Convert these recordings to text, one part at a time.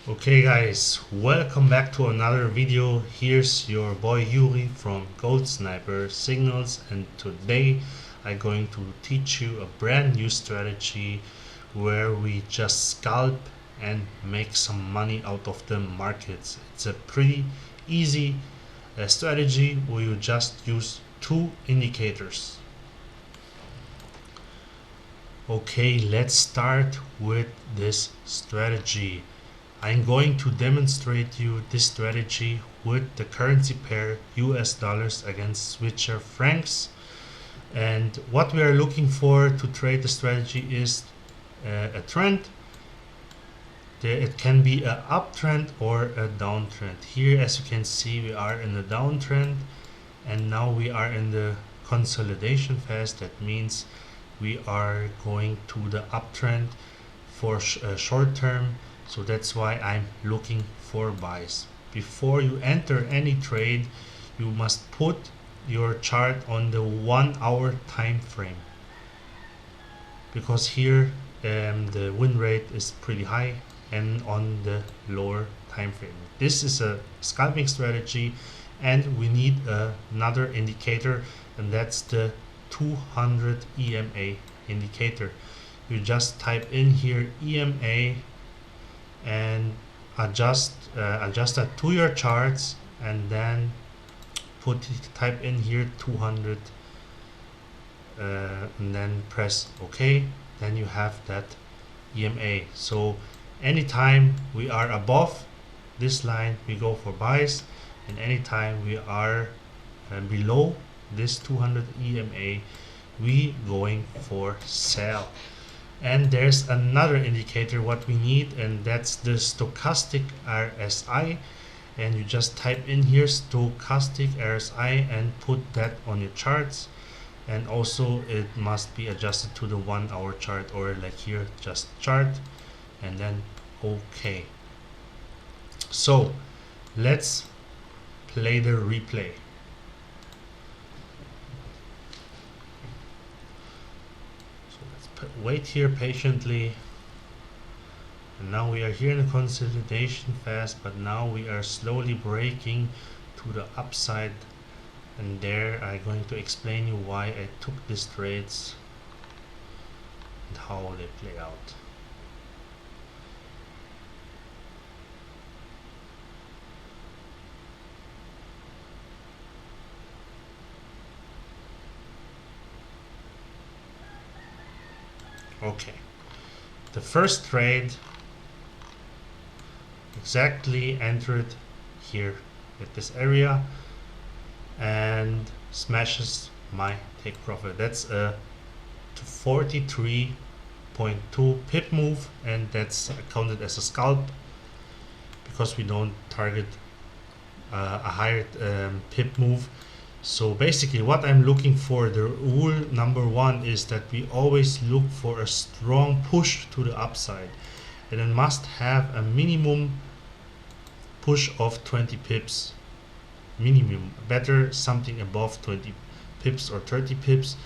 Okay guys, welcome back to another video. Here's your boy Yuri from Gold Sniper Signals, and today I'm going to teach you a brand new strategy where we just scalp and make some money out of the markets. It's a pretty easy strategy where you just use two indicators. Okay, let's start with this strategy. I'm going to demonstrate you this strategy with the currency pair US dollars against Swiss francs. And what we are looking for to trade the strategy is a trend. It can be an uptrend or a downtrend. Here, as you can see, we are in the downtrend, and now we are in the consolidation phase. That means we are going to the uptrend for short term. So that's why I'm looking for buys. Before you enter any trade, you must put your chart on the 1 hour time frame, because here the win rate is pretty high and on the lower time frame. This is a scalping strategy, and we need another indicator, and that's the 200 EMA indicator. You just type in here EMA and adjust that to your charts, and then type in here 200 and then press OK. Then you have that EMA. So anytime we are above this line, we go for buys, and anytime we are below this 200 EMA, we going for sell. And there's another indicator what we need, and that's the Stochastic RSI. And you just type in here Stochastic RSI and put that on your charts. And also it must be adjusted to the 1 hour chart, or like here, just chart, and then OK. So let's play the replay. Wait here patiently, and now we are here in the consolidation phase, but now we are slowly breaking to the upside, and there I'm going to explain you why I took these trades and how they play out. Okay, the first trade exactly entered here at this area and smashes my take profit. That's a 43.2 pip move, and that's counted as a scalp because we don't target a higher pip move. So basically what I'm looking for, the rule number one, is that we always look for a strong push to the upside, and it must have a minimum push of 20 pips minimum, better something above 20 pips or 30 pips,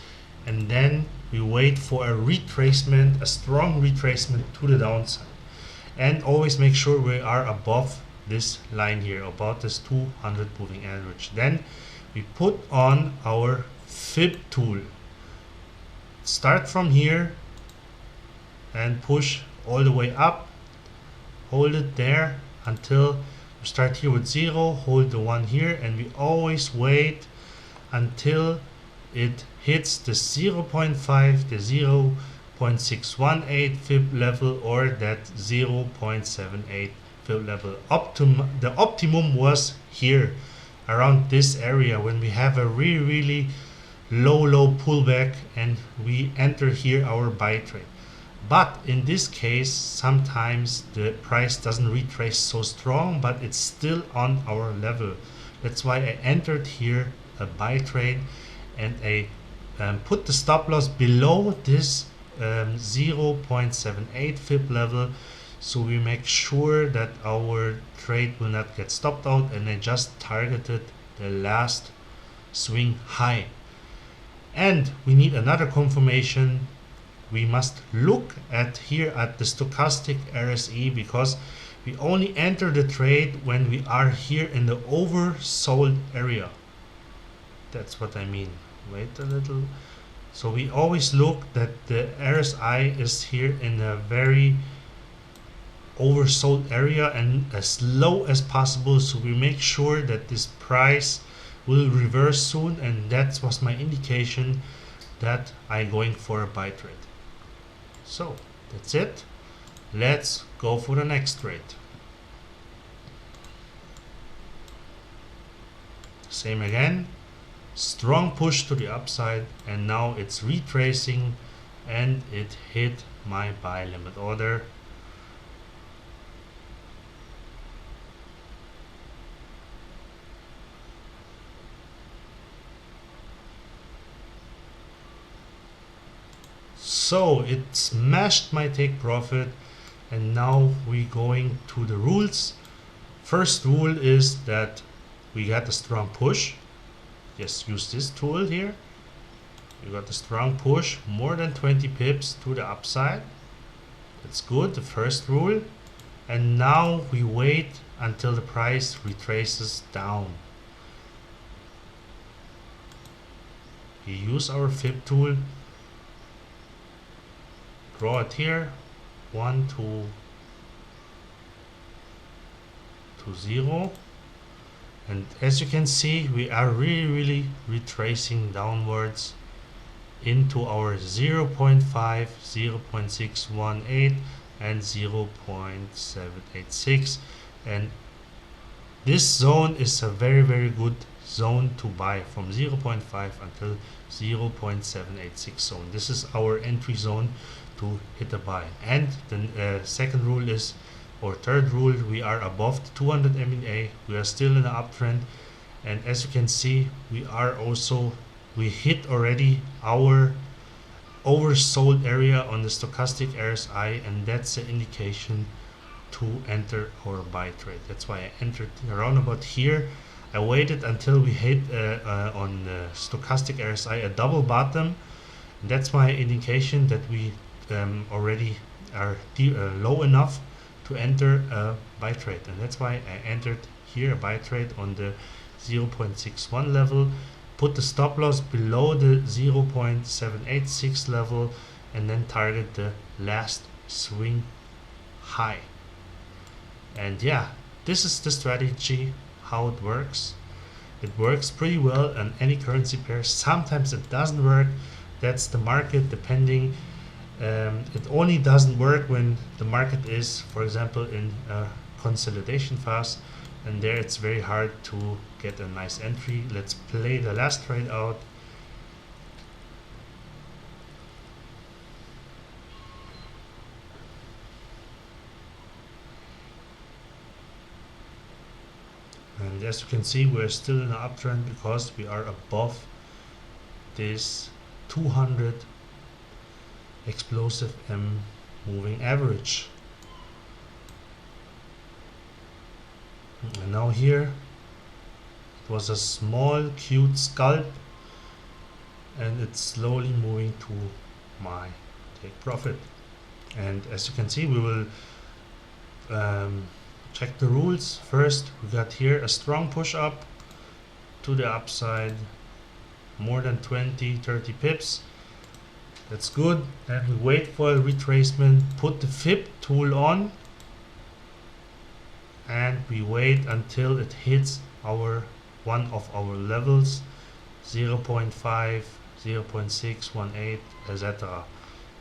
and then we wait for a retracement, a strong retracement to the downside, and always make sure we are above this line here, about this 200 moving average. Then we put on our Fib tool, start from here and push all the way up, hold it there until we start here with 0, hold the 1 here, and we always wait until it hits the 0.5, the 0.618 Fib level, or that 0.78 Fib level. The optimum was here around this area when we have a really low pullback and we enter here our buy trade. But in this case, sometimes the price doesn't retrace so strong, but it's still on our level. That's why I entered here a buy trade, and I put the stop loss below this 0.78 Fib level, so we make sure that our trade will not get stopped out, and I just targeted the last swing high. And we need another confirmation we must look at here at the stochastic RSI, because we only enter the trade when we are here in the oversold area. That's what I mean. Wait a little. So we always look that the RSI is here in a very oversold area and as low as possible, so we make sure that this price will reverse soon, and that was my indication that I'm going for a buy trade. So that's it. Let's go for the next trade. Same again, strong push to the upside, and now it's retracing and it hit my buy limit order. So it smashed my take profit, and now we going to the rules. First rule is that we got a strong push. Just use this tool here. You got a strong push, more than 20 pips to the upside. That's good, the first rule. And now we wait until the price retraces down. We use our Fib tool. Draw it here, 1 to 0, and as you can see, we are really retracing downwards into our 0.5, 0.618 and 0.786, and this zone is a very good zone to buy, from 0.5 until 0.786 zone. This is our entry zone to hit a buy. And the second rule is, or third rule, we are above the 200 MA. We are still in an uptrend, and as you can see, we hit already our oversold area on the stochastic RSI, and that's an indication to enter our buy trade. That's why I entered around about here. I waited until we hit on the stochastic RSI a double bottom. That's my indication that we already are low enough to enter a buy trade, and that's why I entered here a buy trade on the 0.61 level, put the stop loss below the 0.786 level, and then target the last swing high. And yeah, this is the strategy, how it works. It works pretty well on any currency pair. Sometimes it doesn't work. That's the market depending. It only doesn't work when the market is, for example, in a consolidation phase, and there it's very hard to get a nice entry. Let's play the last trade out. And as you can see, we're still in an uptrend because we are above this 200 explosive M moving average. And now here it was a small cute scalp, and it's slowly moving to my take profit. And as you can see, we will check the rules. First, we got here a strong push up to the upside, more than 20-30 pips. That's good. Then we wait for a retracement, put the Fib tool on, and we wait until it hits one of our levels, 0.5, 0.618, etc.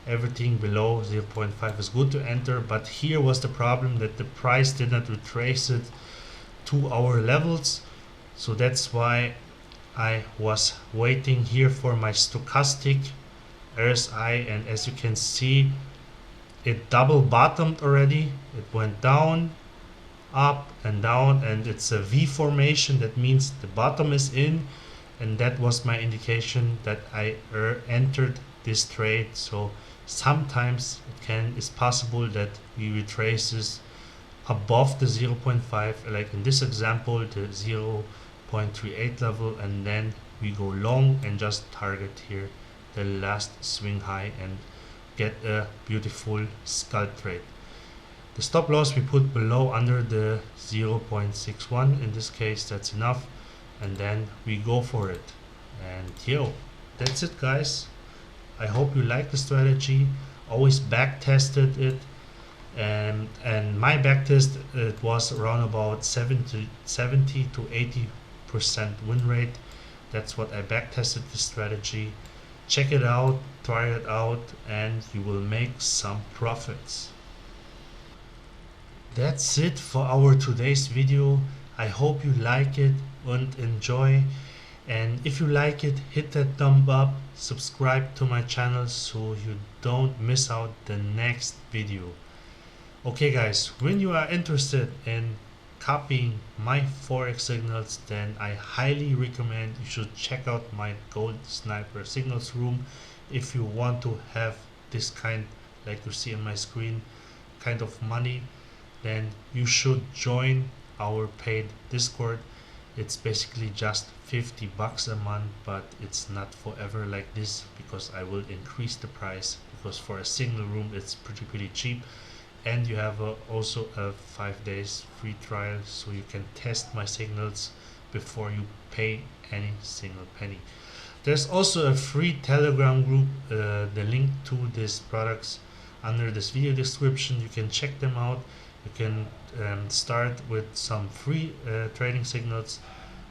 Everything below 0.5 is good to enter, but here was the problem that the price did not retrace it to our levels. So that's why I was waiting here for my stochastic RSI, and as you can see, it double bottomed already. It went down, up and down, and it's a V formation. That means the bottom is in, and that was my indication that I entered this trade. So sometimes it's possible that we retraces above the 0.5, like in this example the 0.38 level, and then we go long and just target here the last swing high and get a beautiful scalp trade. The stop loss we put below under the 0.61. In this case, that's enough, and then we go for it. And yo, that's it, guys. I hope you like the strategy. Always back tested it, and my back test, it was around about 70 to 80% win rate. That's what I back tested the strategy. Check it out, try it out, and you will make some profits. That's it for our today's video. I hope you like it and enjoy. And if you like it, hit that thumb up, subscribe to my channel so you don't miss out the next video. Okay guys, when you are interested in copying my Forex signals, then I highly recommend you should check out my Gold Sniper signals room. If you want to have this kind, like you see on my screen, kind of money, then you should join our paid Discord. It's basically just 50 bucks a month, but it's not forever like this, because I will increase the price, because for a single room it's pretty cheap, and you have also a 5 days free trial, so you can test my signals before you pay any single penny. There's also a free Telegram group, the link to these products under this video description. You can check them out. You can start with some free trading signals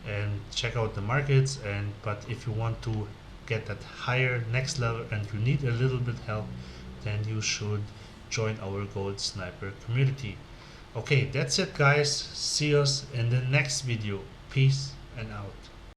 and check out the markets, but if you want to get that higher next level and you need a little bit help, then you should join our Gold Sniper community. Okay, that's it guys. See us in the next video. Peace and out.